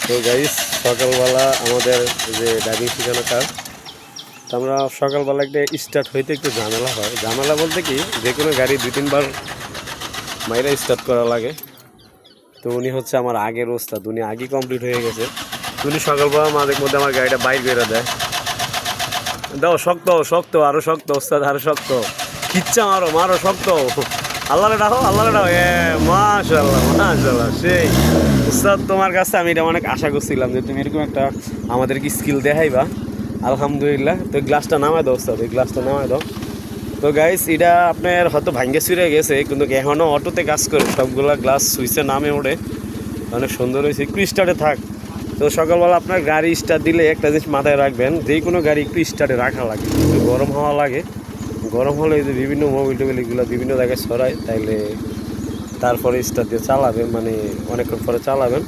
তো গাইস সকালবেলা আমাদের যে ড্রাইভিং শেখানো কাজ, তো আমরা সকালবেলা একটা স্টার্ট হইতে একটু ঝামেলা হয়। ঝামেলা বলতে কি, যে কোনো গাড়ি 2-3 বার মাইরা স্টার্ট করা লাগে। তো উনি হচ্ছে আমার আগের ওস্তাদ, উনি আগেই কমপ্লিট হয়ে গেছে। উনি সকালবেলা মাঝে মধ্যে আমার গাড়িটা বাইর করে দেয়, দাও শক্ত শক্ত আরো শক্ত ওস্তাদ, আরো শক্ত, খিচ্চা মারো মারো শক্ত, আল্লাহরে ডাকো আল্লাহরে ডাকো। মাশাআল্লাহ মাশাআল্লাহ, সেই উস্তাদ, তোমার কাছে আমি এটা অনেক আশা করছিলাম যে তুমি এরকম একটা আমাদেরকে স্কিল দেখাইবা। আলহামদুলিল্লাহ। তো গ্লাসটা নামাই দাও উস্তাদ, এই গ্লাসটা নামাই দাও। তো গাইস, এটা আপনার হয়তো ভাঙ্গে চুরে গেছে, কিন্তু এখনও অটোতে কাজ করে, সবগুলা গ্লাস সুইচে নামে ওঠে, অনেক সুন্দর হয়েছে। একটু স্টার্টে থাক। তো সকালবেলা আপনার গাড়ি স্টার্ট দিলে একটা জিনিস মাথায় রাখবেন, যে কোনো গাড়ি একটু স্টার্টে রাখা লাগে, একটু গরম হওয়া লাগে। গরম হলে যে বিভিন্ন মোবিল টোবিল এগুলো বিভিন্ন জায়গায় সরায়, তাইলে তারপরে স্টার্ট দিয়ে চালাবেন, মানে অনেকক্ষণ পরে চালাবেন।